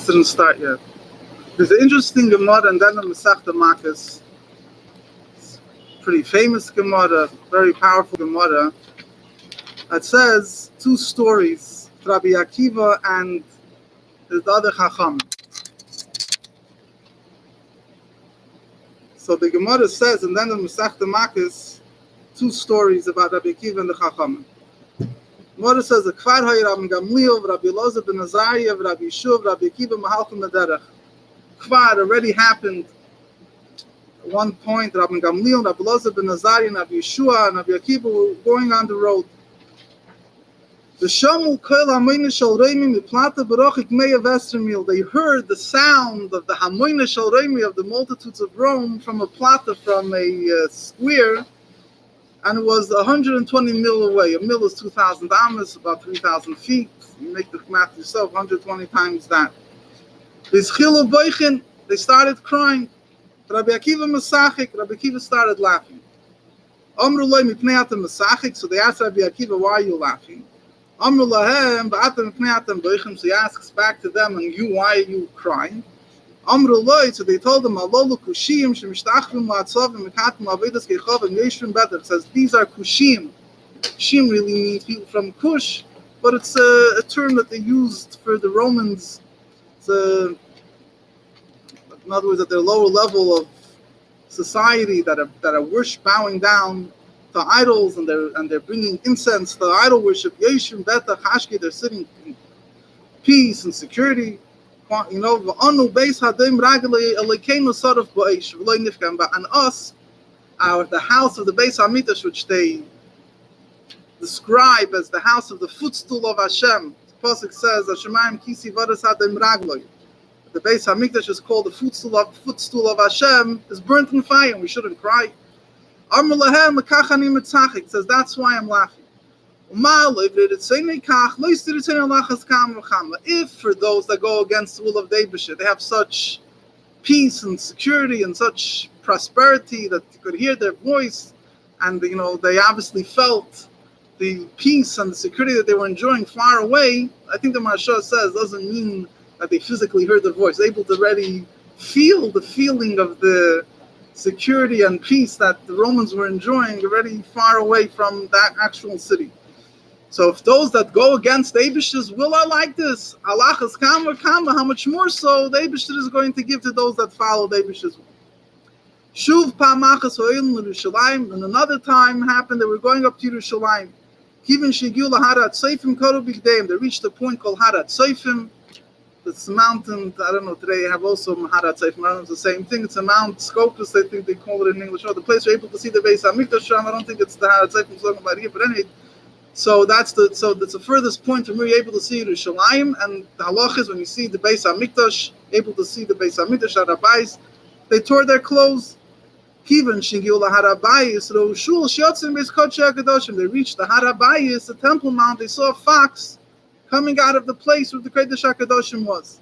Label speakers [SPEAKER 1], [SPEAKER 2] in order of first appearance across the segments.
[SPEAKER 1] class didn't start yet. There's an interesting Gemara and then the Masechta Makos. Pretty famous Gemara, very powerful Gemara. That says two stories, Rabbi Akiva and the other Chacham. So the Gemara says, and then the Masechta Makos, two stories about Rabbi Akiva and the Chacham. Gemara says, the Kfar Hay Rabbi Gamliel, Rabbi Elazar ben Azariah, Rabbi Shuv, Rabbi Akiva Mahalchim Mederach. Kfar already happened. At one point, Rabbi Gamliel, Rabbi Elazar ben Azariah, and Rabbi Yeshua, and Rabbi Akiva were going on the road. The Shamu Koil Hamoyne Shel Reimi Miplata Barochik Meya Vestermil. They heard the sound of the Hamoyne Shel Reimi, of the multitudes of Rome, from a plata, from a square, and it was 120 mil away. A mil is 2,000 amas, about 3,000 feet. You make the math yourself, 120 times that. They started crying. Rabbi Akiva Masachik, Rabbi Akiva started laughing. Amrullah Mipnei Atem Masachik, so they asked Rabbi Akiva, why are you laughing? Amrulahem Ba'atem Mipnei Atem Boichem, so he asks back to them, and you, why are you crying? Amrullah, so they told him, Alolu Kushim, Shemishtachvim La'atzovim, Mekatim Avedas Kechovim, Yeshvim Better. It says, these are Kushim. Kushim really means people from Kush, but it's a term that they used for the Romans. It's in other words, at their lower level of society that are worship, bowing down to idols, and they're bringing incense to idol worship. Yeshim Beta Chashki, they're sitting in peace and security. You know, and us, the house of the Beis Hamikdash, which they describe as the house of the footstool of Hashem. The pasuk says, "Hashemayim kisi vadas hadem ragloi." The Beis Hamikdash is called the footstool of Hashem. Is burnt in fire, and we shouldn't cry. It says that's why I'm laughing. If for those that go against the will of David, they have such peace and security and such prosperity that you could hear their voice, and you know they obviously felt the peace and the security that they were enjoying far away. I think the Maharsha says doesn't mean that they physically heard the voice, able to already feel the feeling of the security and peace that the Romans were enjoying already far away from that actual city. So if those that go against the Eibishter's will are like this, Allah is kama, how much more so the Eibishter is going to give to those that follow the Eibishter's will. Shuv pa'machas ho'ilin l'Yerushalayim, and another time happened they were going up to Yerushalayim. Kivin shegiu l'Harat Seifim koru bigdeim. They reached a point called Harat Seifim. It's a mountain, I don't know, today you have also Harat Seifim, I don't know, it's the same thing. It's a Mount Scopus, I think they call it in English. Or the place you're able to see the Beis Hamikdash. I don't think it's the Harat Seifim talking about here, but anyway. So that's the furthest point from where you're able to see Yerushalayim, and the halach is when you see the Beis Hamikdash, able to see the Beis Hamikdash at Harabais, they tore their clothes. Kivan Shingiul Harabais, Roshul Shiotzim Beis Kodesh HaKadoshim. They reached the Harabais, the Temple Mount. They saw a fox coming out of the place where the Kodesh HaKadoshim was.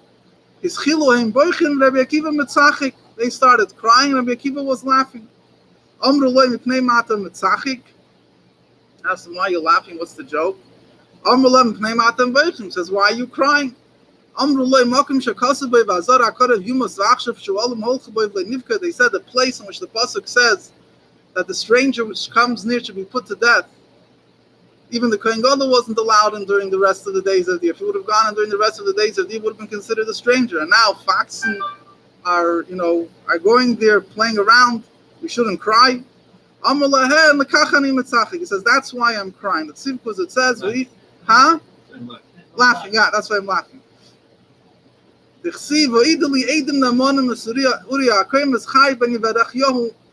[SPEAKER 1] His Chiloim Boichin Rabbi Akiva Metzachik. They started crying. Rabbi Akiva was laughing. Amrullah Mipnei Mata Metzachik. Asked him, why are you laughing? What's the joke? Amrullah Mipnei Mata Boichin says, why are you crying? Amrullah Makim Shakasabay Vazar Akarav Yumas Vachshav Shualim Holchabay Vlenivka. They said the place in which the pasuk says that the stranger which comes near should be put to death. Even the Kohen Gadol wasn't allowed in during the rest of the days of the year. If he would have gone in during the rest of the days of the year, would have been considered a stranger. And now foxen are going there playing around. We shouldn't cry. He says that's why I'm crying. The tzivkus it says, laughing. Yeah, that's why I'm laughing. The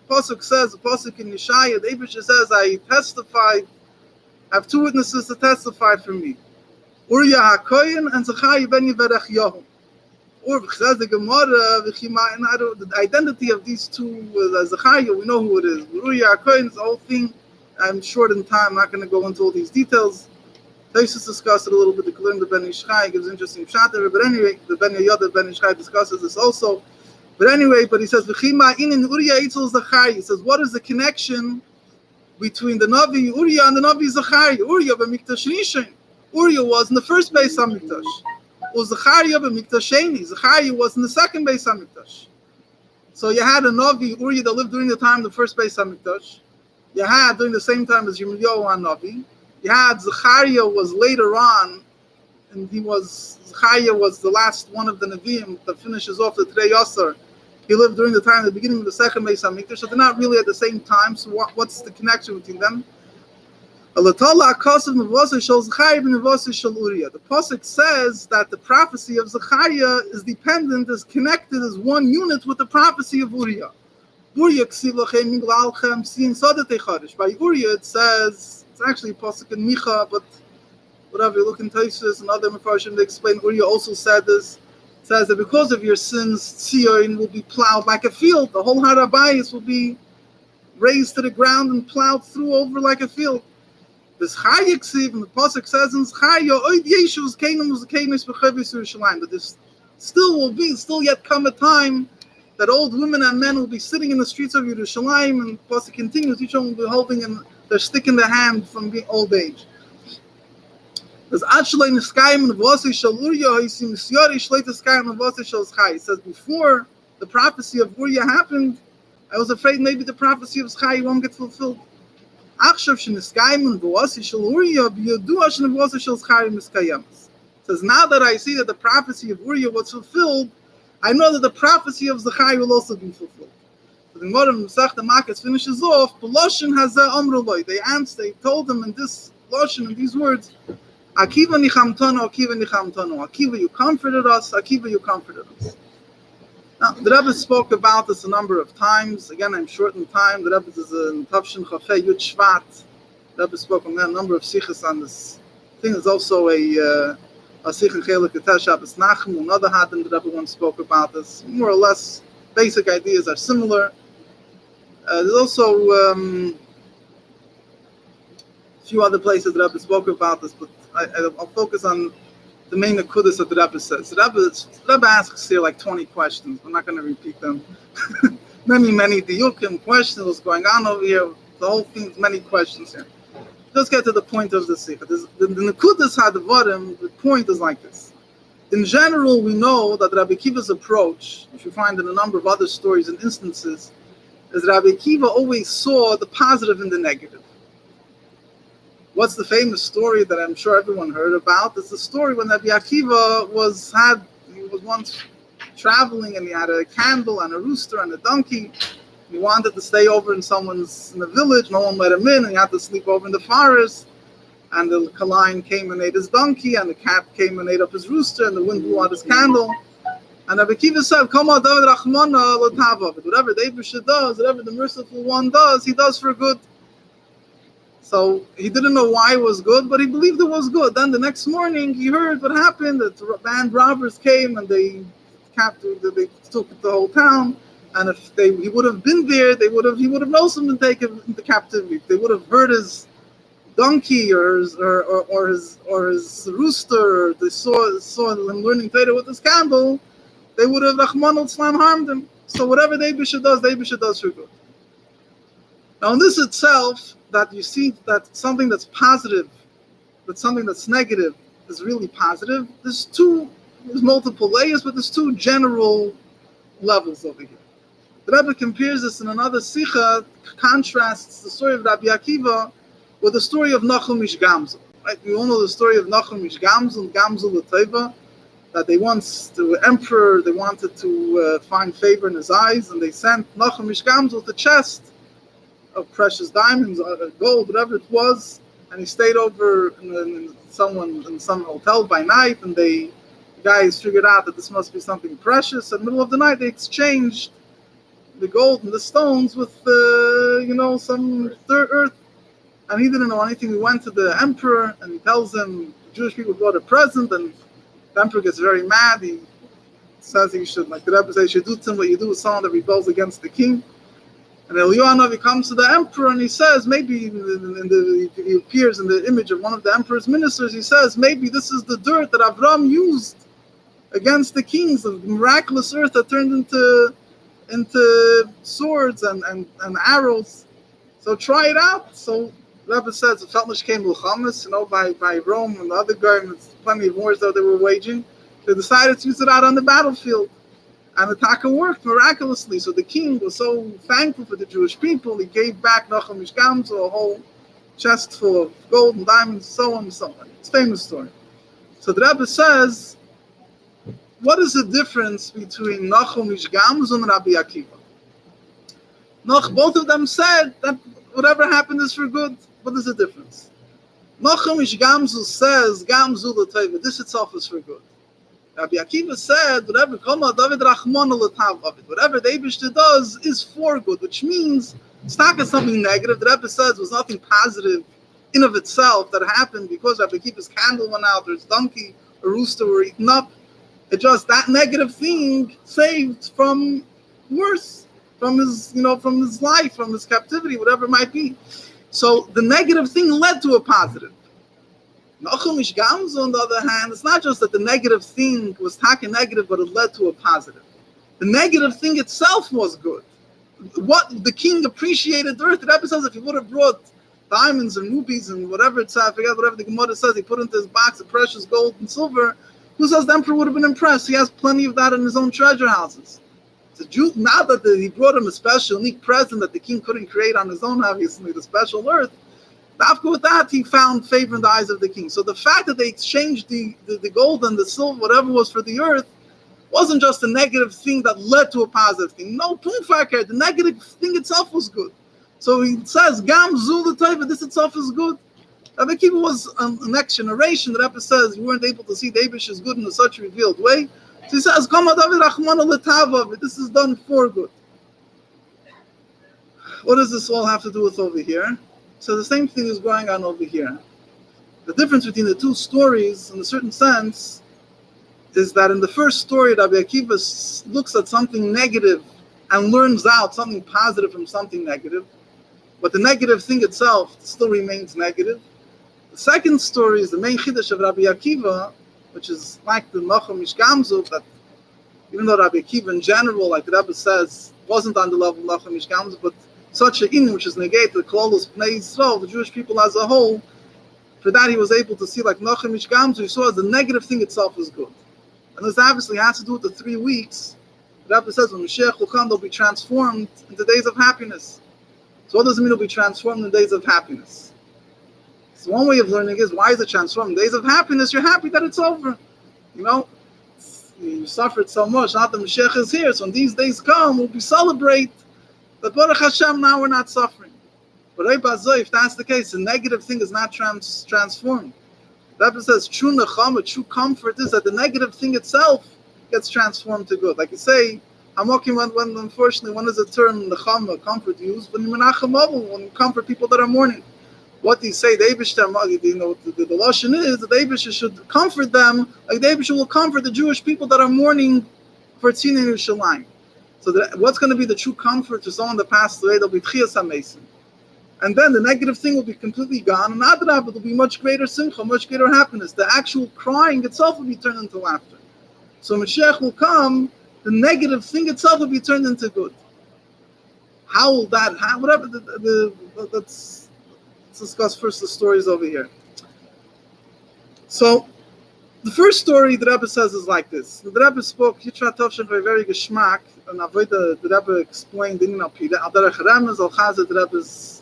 [SPEAKER 1] pasuk says, the pasuk in Yeshaya, the Eibusher says, I testified. I have two witnesses to testify for me. Uriah HaKohen and Zechariah ben Yevarech Yahu. Or says the Gemara, the identity of these two, Zechariah, we know who it is. Uriah HaKohen is the whole thing. I'm short in time, I'm not going to go into all these details. Taisus discussed it a little bit. The Kalim, the Ben Ishchai gives interesting pshat there. But anyway, the Ben Yoda, Ben Ishchai discusses this also. But anyway, he says, V'chima inin Uriah Eitzel Zechariah. He says, what is the connection between the Navi Uriah and the Navi Zechariah? Uriah b'mikdash Rishon. Uriah was in the first Beis Hamikdash. Zechariah b'mikdash sheni. Zechariah was in the second Beis Hamikdash. So you had a Navi, Uriah, that lived during the time of the first Beis Hamikdash. You had during the same time as Yirmiyahu and Navi. You had Zechariah was later on, and Zechariah was the last one of the Nevi'im that finishes off the Trei Yasar. He lived during the time, the beginning of the second Beis Hamikdash, so they're not really at the same time. So what's the connection between them? The pasuk says that the prophecy of Zechariah is dependent, is connected as one unit with the prophecy of Uriah. By Uriah it says, it's actually a pasuk in Micha, but whatever, you look in Tosfos and other Mefarshim, they explain Uriah also said this. It says that because of your sins, Tzion will be plowed like a field. The whole Har HaBayis will be raised to the ground and plowed through over like a field. This Chayiksiv, and the pasuk says in Zechariah, Oid Yeshus Canaan was the Canaan Bechavis Yerushalayim. But there still yet come a time that old women and men will be sitting in the streets of Yerushalayim, and the pasuk continues, each one will be holding their stick in their hand from being old age. It says before the prophecy of Uriah happened, I was afraid maybe the prophecy of Zechariah won't get fulfilled. It says now that I see that the prophecy of Uriah was fulfilled, I know that the prophecy of Zechariah will also be fulfilled. So the Gemara in Masechta Makos finishes off, they told him in this lashon, in these words, Akiva nichamtanu, Akiva nichamtanu. Akiva, you comforted us. Akiva, you comforted us. Now, the Rebbe spoke about this a number of times. Again, I'm short in time. The Rebbe is in Tavshin Chafei Yud Shvat. The Rebbe spoke on a number of sichos on this. I think there's also a sich in Chelik Ketesh Shabbos Nachum. Another Hadim, the Rebbe once spoke about this. More or less, basic ideas are similar. There's also a few other places the Rebbe spoke about this, but I'll focus on the main akudas that the Rebbe says. The Rebbe asks here like 20 questions. I'm not going to repeat them. many diyukim questions. What's going on over here? The whole thing, many questions here. Let's get to the point of the sikha. The nakudas hadavarim. The point is like this. In general, we know that Rabbi Akiva's approach, which you find in a number of other stories and instances, is Rabbi Akiva always saw the positive and the negative. What's the famous story that I'm sure everyone heard about? It's the story when Rabbi Akiva was once traveling, and he had a candle and a rooster and a donkey. He wanted to stay over in the village. No one let him in, and he had to sleep over in the forest. And the lion came and ate his donkey, and the cat came and ate up his rooster, and the wind blew out his candle. And Rabbi Akiva said, "Kama David Rachmana Lotava." But whatever the Eibusha does, whatever the merciful one does, he does for good. So he didn't know why it was good, but he believed it was good. Then the next morning, he heard what happened. That band robbers came and they took the whole town. And if he would have been there, he would have also been taken into captivity. If they would have heard his donkey or his rooster, or they saw him learning Torah with his candle, they would have Rahman al-Islam harmed him. So whatever the Eibusha does for good. Now in this itself, that you see that something that's positive, that something that's negative is really positive. There's multiple layers, but there's two general levels over here. The Rebbe compares this in another sicha, contrasts the story of Rabbi Akiva with the story of Nachum Ish Gamzel. Right? We all know the story of Nachum Ish Gamzel and Gamzel L'Teva, that the emperor, they wanted to find favor in his eyes, and they sent Nachum Ish Gamzel with a chest of precious diamonds, gold, whatever it was, and he stayed over in some hotel by night, and the guys figured out that this must be something precious. In the middle of the night, they exchanged the gold and the stones with some third earth, and he didn't know anything. He went to the emperor, and he tells him the Jewish people brought a present, and the emperor gets very mad. He says he should, like the Rebbe says, you do to him what you do with someone that rebels against the king. And Eliyahu comes to the emperor and he says, maybe he appears in the image of one of the emperor's ministers. He says, maybe this is the dirt that Avram used against the kings, of the miraculous earth that turned into swords and arrows. So try it out. So Rebbe says, Feltnish came Luchamis, by Rome and the other governments, plenty of wars that they were waging. They decided to use it out on the battlefield. And the taka worked miraculously. So the king was so thankful for the Jewish people, he gave back Nachum Ish Gamzu a whole chest full of gold and diamonds, so on and so on. It's a famous story. So the Rebbe says, what is the difference between Nachum Ish Gamzu and Rabbi Akiva? Both of them said that whatever happened is for good. What is the difference? Nachum Ish Gamzu says, Gamzu l'tayva, this itself is for good. Rabbi Akiva said, whatever the Eibishter does is for good, which means it's not something negative. The Rebbe says was nothing positive in of itself that happened because Rabbi Akiva's candle went out, or his donkey, or rooster were eaten up. It just that negative thing saved from worse, from his, from his life, from his captivity, whatever it might be. So the negative thing led to a positive. Nachum Ish Gamzu, on the other hand, it's not just that the negative thing was taka negative, but it led to a positive. The negative thing itself was good. What the king appreciated the earth. The Rebbe says if he would have brought diamonds and rubies and whatever it's, I forget whatever the Gemara says, he put into his box of precious gold and silver, who says the emperor would have been impressed? He has plenty of that in his own treasure houses. The Jew, now that he brought him a special, unique present that the king couldn't create on his own, obviously, the special earth, after with that, he found favor in the eyes of the king. So the fact that they exchanged the gold and the silver, whatever was for the earth, wasn't just a negative thing that led to a positive thing. No, the negative thing itself was good. So he says, Gam Zul Taiva, this itself is good. Rabbi Akiva was a next generation. The Rebbe says you weren't able to see the Eibush is good in such a revealed way. So he says, this is done for good. What does this all have to do with over here? So the same thing is going on over here. The difference between the two stories, in a certain sense, is that in the first story, Rabbi Akiva looks at something negative and learns out something positive from something negative, but the negative thing itself still remains negative. The second story is the main chiddush of Rabbi Akiva, which is like the Nachum Ish Gamzu, that even though Rabbi Akiva in general, like the Rebbe says, wasn't on the level of Nachum Ish Gamzu, but such a in which is negated, the Kolus Bnei Yisrael, the Jewish people as a whole, for that he was able to see like Nachum Ish Gamzu, he saw as the negative thing itself is good. And this obviously has to do with the 3 weeks. The Rebbe says when Mashiach will come, they'll be transformed into days of happiness. So what does it mean they'll be transformed in days of happiness? So one way of learning is, why is it transformed? In days of happiness, you're happy that it's over. You suffered so much, now the Mashiach is here, so when these days come, we'll be celebrate that Baruch Hashem, now we're not suffering. But if that's the case, the negative thing is not transformed. The Rebbe says true nechama, true comfort is that the negative thing itself gets transformed to good. Like you say, Hamokim, when unfortunately, when is the term nechama, comfort used? When you comfort people that are mourning. What do you say? The Eibishter, the Lashon is that the Eibishter should comfort them, like the Eibishter will comfort the Jewish people that are mourning for Tzina Yerushalayim. So what's going to be the true comfort to someone that passed away? There'll be Tchias HaMesim. And then the negative thing will be completely gone, and after that, there'll be much greater simcha, much greater happiness. The actual crying itself will be turned into laughter. So Mashiach will come, the negative thing itself will be turned into good. How will that happen? Whatever, let's discuss first the stories over here. So, the first story the Rebbe says is like this. The Rebbe spoke Yitrat Tovshin for a very geschmack, and the Rebbe explained in Al Derech Remez Al Chazed, the Rebbe's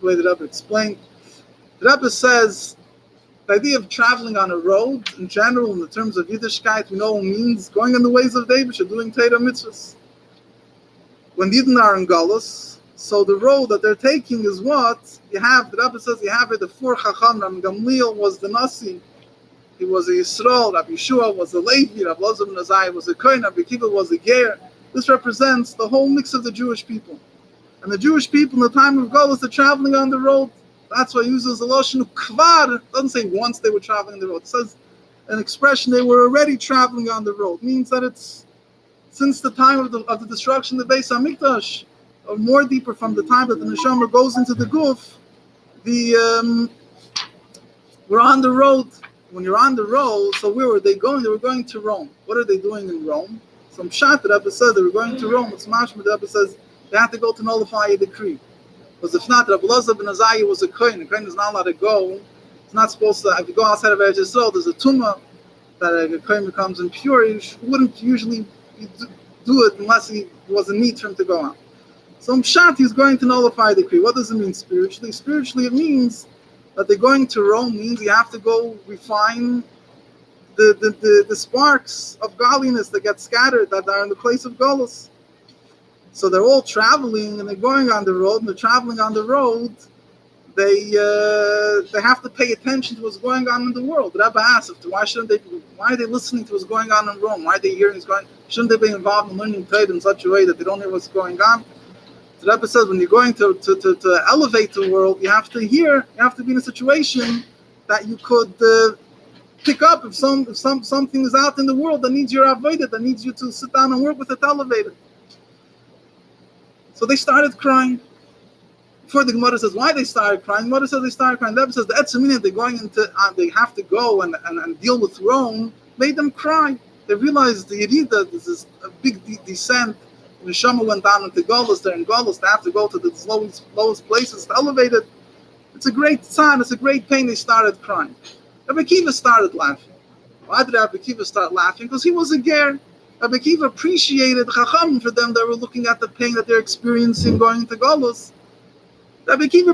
[SPEAKER 1] the way the Rebbe explained. The Rebbe says the idea of traveling on a road in general, in the terms of Yiddishkeit, we know means going in the ways of David, doing Torah mitzvahs. When the Yidden are in Galus, so the road that they're taking is what you have. The Rebbe says you have it. The 4 Chacham, Rabbi Gamliel was the Nasi. He was a Yisrael. Rabbi Yeshua was a Levi. Rabbi Elazar ben Azai was a Kohen. Rabbi Akiva was a Ger. This represents the whole mix of the Jewish people. And the Jewish people in the time of Galus are traveling on the road. That's why he uses the Lashon Kvar. It doesn't say once they were traveling on the road. It says an expression they were already traveling on the road. It means that it's since the time of the destruction of the Beis HaMikdash, or more deeper from the time that the Neshama goes into the Guf, we're on the road. When you're on the road, so where were they going? They were going to Rome. What are they doing in Rome? Some Pshat, the Rebbe says they were going to Rome. It's mashma, the Rebbe says they had to go to nullify a decree. Because if not, Rabbi Elazar ben Azai was a Kohen. The Kohen is not allowed to go. It's not supposed to, if you go outside of Eretz Yisrael, there's a tumah. that a kohen becomes impure, he wouldn't usually do it unless he was a need for him to go out. So Pshat, he's going to nullify the decree. What does it mean spiritually? Spiritually, it means that they're going to Rome means you have to go refine the sparks of godliness that get scattered, that are in the place of Golus. So they're all traveling and they're going on the road, and they're traveling on the road. They have to pay attention to what's going on in the world. The Rebbe asked, why are they listening to what's going on in Rome? Why are they hearing what's going on? Shouldn't they be involved in learning Torah in such a way that they don't hear what's going on? The Rebbe says when you're going to elevate the world, you have to be in a situation that you could pick up if something is out in the world that needs your avodah, that needs you to sit down and work with it, elevate it. So they started crying. Before the Gemara says why they started crying, the Gemara says they started crying. The Rebbe says the etzemina they're going into, they have to go and deal with Rome, made them cry. They realized the Yerida, this is a big descent. When Neshama went down into Golus, they're in Golus, they have to go to the lowest places to elevate it. It's a great sign, it's a great pain. They started crying. Rabbi Akiva started laughing. Why did Rabbi Akiva start laughing? Because he was a ger. Rabbi Akiva appreciated Chacham for them that were looking at the pain that they're experiencing going into Golus. Rabbi Akiva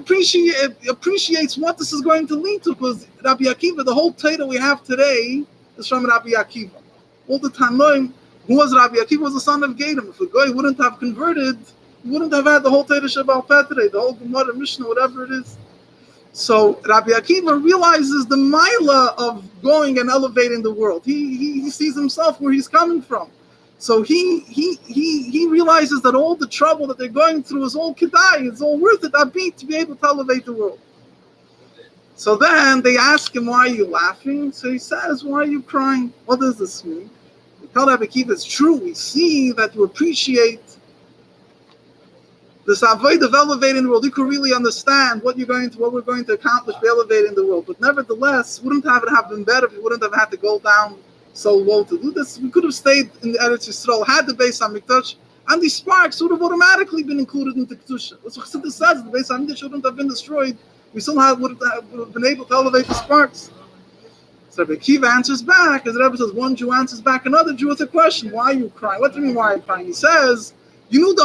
[SPEAKER 1] appreciates what this is going to lead to, because Rabbi Akiva, the whole Torah we have today is from Rabbi Akiva. All the Tanoim, who was Rabbi Akiva, was the son of Gadim. If a guy wouldn't have converted, he wouldn't have had the whole Torah Shabbat Peh today, the whole Gemara, Mishnah, whatever it is. So Rabbi Akiva realizes the milah of going and elevating the world. He sees himself where he's coming from. So he realizes that all the trouble that they're going through is all kedai, it's all worth it, abit, to be able to elevate the world. So then they ask him, why are you laughing? So he says, why are you crying? What does this mean? We tell Rabbi Akiva, it's true. We see that you appreciate this avoid of elevating the world. You could really understand what we're going to accomplish by elevating the world. But nevertheless, wouldn't have it have been better if we wouldn't have had to go down so low to do this? We could have stayed in the Eretz Yisrael, had the Beis HaMikdash, and these sparks would have automatically been included into Kedusha. That's what Chassidus says. The Beis HaMikdash wouldn't have been destroyed. We still would have been able to elevate the sparks. So Rabbi Akiva answers back, as the Rebbe says, one Jew answers back another Jew with a question. Why are you crying? What do you mean, why are you crying? He says, you knew for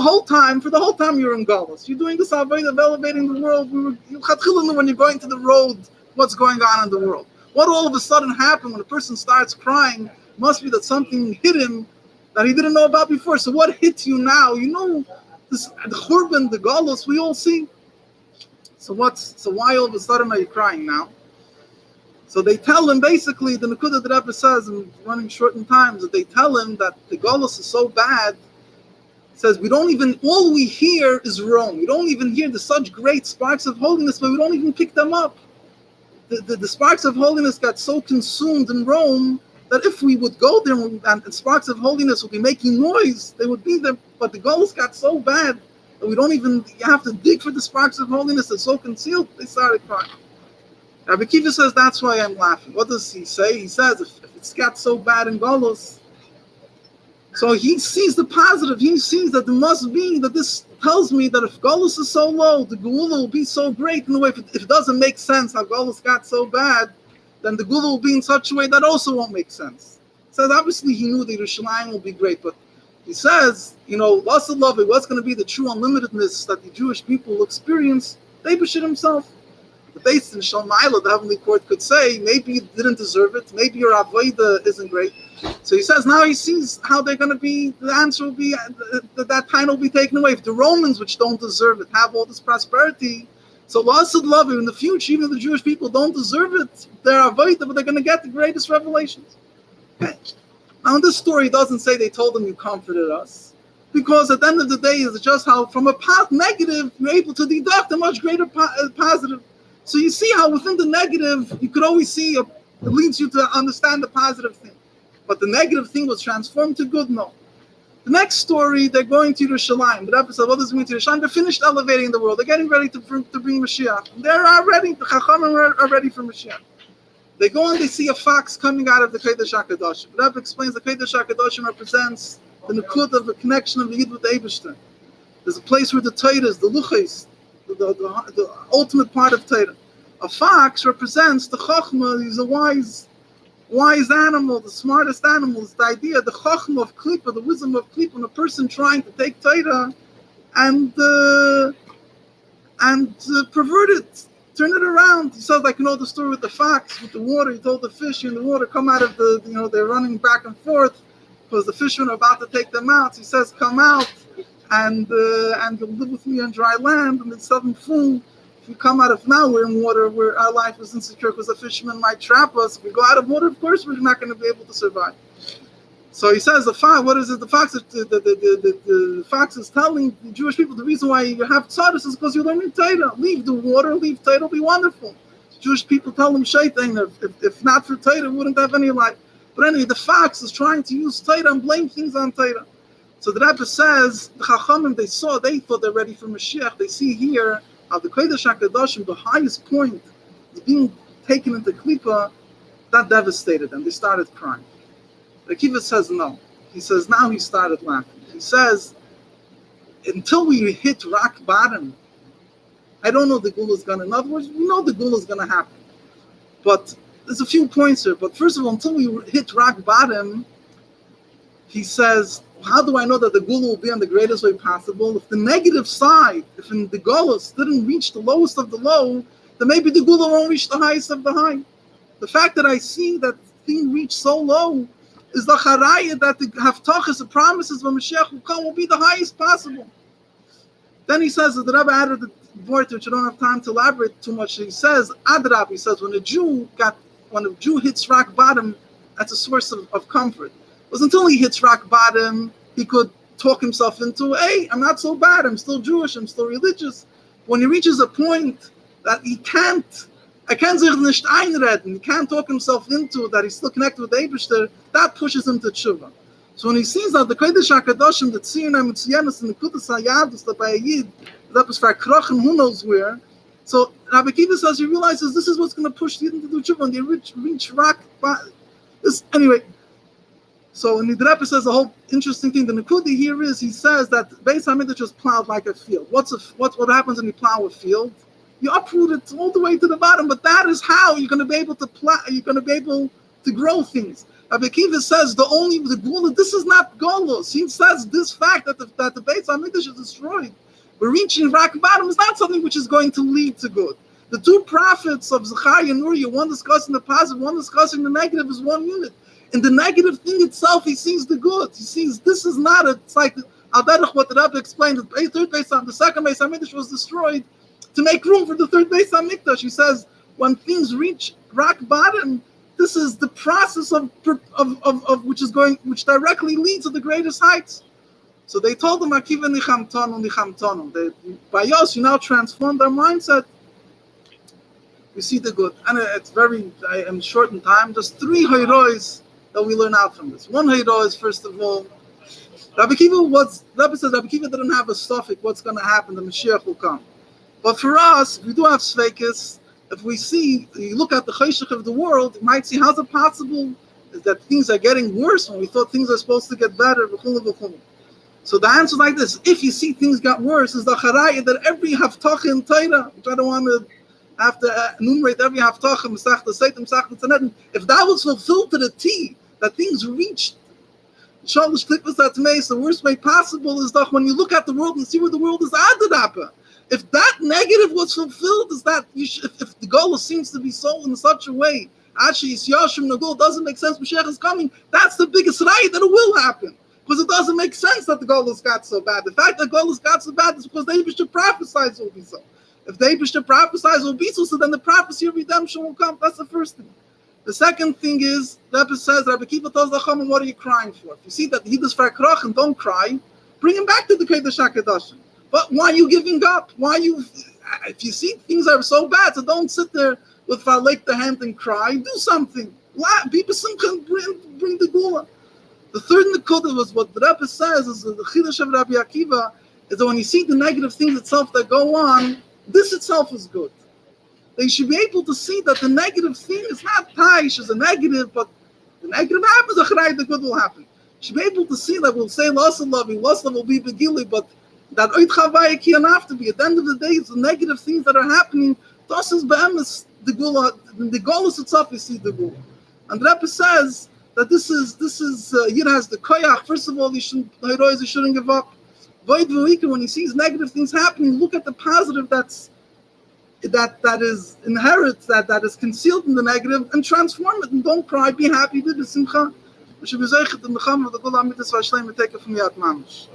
[SPEAKER 1] the whole time you're in Galus. You're doing this avodah of elevating the world. You knew when you're going to the road what's going on in the world. What all of a sudden happened when a person starts crying must be that something hit him that he didn't know about before. So what hits you now? You know, the Churban, the Galus, we all see. So why all of a sudden are you crying now? So they tell him basically, the Nekudah that Rebbe says, and running short in time, that they tell him that the Galus is so bad. Says all we hear is Rome. We don't even hear the such great sparks of holiness, but we don't even pick them up. The sparks of holiness got so consumed in Rome that if we would go there and sparks of holiness would be making noise, they would be there. But the goals got so bad that you have to dig for the sparks of holiness. They're so concealed, they started crying. Rabbi Akiva says, that's why I'm laughing. What does he say? He says, if it's got so bad in Golos, so he sees the positive. He sees that there must be, that this tells me that if Golus is so low, the Geula will be so great in the way, if it doesn't make sense how Golus got so bad, then the Geula will be in such a way that also won't make sense. He says, obviously he knew that Yerushalayim will be great, but he says, loss of love, what's going to be the true unlimitedness that the Jewish people will experience? Eibusher himself. The Beis in Shalmaila, the heavenly court, could say, maybe you didn't deserve it, maybe your avodah isn't great. So he says, now he sees how they're going to be, the answer will be, that time will be taken away. If the Romans, which don't deserve it, have all this prosperity, so loss of love in the future, even if the Jewish people don't deserve it, they're avodah, but they're going to get the greatest revelations. Okay. Now, this story doesn't say they told them you comforted us, because at the end of the day, it's just how from a negative, you're able to deduct a much greater positive. So you see how within the negative, you could always see, it leads you to understand the positive thing. But the negative thing was transformed to good? No. The next story, they're going to Yerushalayim. The Rebbe said, what does it mean to Yerushalayim? They're finished elevating the world. They're getting ready to bring Mashiach. They're already, the Chachamim are ready for Mashiach. They go and they see a fox coming out of the Kodesh HaKadoshim. The Rebbe explains the Kodesh HaKadoshim represents the Nukud of the connection of the Yid with the Eibishter. There's a place where the Torah is, the Luchais, the ultimate part of Torah. A fox represents the Chachma. He's a wise wise animal, the smartest animal, is the idea, the chachma of klipa, the wisdom of klipa, when a person trying to take Torah and pervert it, turn it around. He says, like, the story with the fox, with the water. He told the fish in the water, come out of the, they're running back and forth because the fishermen are about to take them out. He says, come out and you'll live with me on dry land. And they said, fool, if we come out of now, we're in water where our life is insecure because the fishermen might trap us. If we go out of water, of course, we're not going to be able to survive. So he says, the fox, what is it? The fox, the fox is telling the Jewish people the reason why you have tzadis is because you're learning Torah. Leave the water, leave Torah, it'll be wonderful. Jewish people tell them shaitan, if not for Torah, we wouldn't have any life. But anyway, the fox is trying to use Torah and blame things on Torah. So the Rebbe says, the Chachamim, they thought they're ready for Mashiach. They see here how the Kodesh HaKadoshim, the highest point, is being taken into Klippa. That devastated them. They started crying. Akiva says no. He says now he started laughing. He says, until we hit rock bottom, I don't know the Gula is going to. In other words, we know the Gula is going to happen. But there's a few points here. But first of all, until we hit rock bottom, he says, how do I know that the Gula will be on the greatest way possible? If the negative side, if in the Golos didn't reach the lowest of the low, then maybe the Gula won't reach the highest of the high. The fact that I see that thing reach so low is the charaya that the haftachas, the promises when Mashiach will come, will be the highest possible. Then he says that the Rebbe added the word which I don't have time to elaborate too much. He says, Adrab, he says, when a Jew hits rock bottom, that's a source of comfort. Because until he hits rock bottom, he could talk himself into, hey, I'm not so bad, I'm still Jewish, I'm still religious. When he reaches a point that he can't sich nicht einreden, he can't talk himself into that he's still connected with the Eibishter, that pushes him to tshuva. So when he sees that the Kodesh HaKadoshim, the Tziyonah Mitziyanos, and the Kutas HaYadus, the Bayayid, that was for Krochen, who knows where. So Rabbi Akiva says he realizes this is what's going to push Yidden to do tshuva, and they reach rock bottom. Anyway, so in the Rebbe says a whole interesting thing. The Nekudi here is, he says that Beis HaMikdash was plowed like a field. What happens when you plow a field? You uproot it all the way to the bottom, but that is how you're going to be able to you're going to be able to grow things. Rabbi Akiva says the Gula, this is not Golos. He says this fact that the Beis HaMikdash is destroyed, we're reaching rock bottom, is not something which is going to lead to good. The two prophets of Zechariah and Uriah, one discussing the positive, one discussing the negative, is one unit. In the negative thing itself, he sees the good. He sees this is not it's like Al-Derech, what the Rebbe explained, the second Beis HaMikdash was destroyed to make room for the third Beis HaMikdash. He says when things reach rock bottom, this is the process of which directly leads to the greatest heights. So they told them, Akiva nichamtonu. By us, you now transform their mindset. We see the good, and it's I am short in time. Just 3 hayrois that we learn out from this. One hayrois is, first of all, Rabbi says Rabbi Akiva didn't have a suffix what's going to happen. The Mashiach will come. But for us, we do have sveikus. If you look at the cheshach of the world, you might see how's it possible that things are getting worse when we thought things are supposed to get better. So the answer is like this: if you see things got worse, is the charaya that every haftach in Torah, which I don't want to have to enumerate every haftach, if that was fulfilled to the T, that things reached shalish tikvas atmeis, the worst way possible is that when you look at the world and see where the world is adarabah. If that negative was fulfilled, is that if the goal seems to be sold in such a way, actually, the goal doesn't make sense, Mashiach is coming, that's the biggest raya that it will happen. Because it doesn't make sense that the Golos got so bad. The fact that Golos got so bad is because the Eibishter prophesies will be so. If the Eibishter prophesies will be so, so then the prophecy of redemption will come. That's the first thing. The second thing is, the Rebbe says, Rabbi Akiva tells the Chachamim, what are you crying for? If you see that he does farkrach, don't cry, bring him back to the Kodesh HaKadoshim. But why are you giving up? If you see things are so bad, so don't sit there with Falek the hand and cry. Do something. People can bring the Gula. The third Nekuda was what the Rebbe says is the Chidush of Rabbi Akiva is that when you see the negative things itself that go on, this itself is good. That you should be able to see that the negative thing is not taish, is a negative, but the negative happens, the good will happen. You should be able to see that we'll say loss of loving, loss of will be begili, but that oit chavaya can't have to be. At the end of the day, it's the negative things that are happening. Das is be'emes the gula. The golus itself, you see the gula. And the Rebbe says that this is Yid has the koyach. First of all, he shouldn't give up. When he sees negative things happening, look at the positive that is inherent, that is concealed in the negative, and transform it. And don't cry. Be happy. Be b'simcha. We should be zeichet in the cham of the Kol Amitis V'Ashleim and take it from Yad Mamish.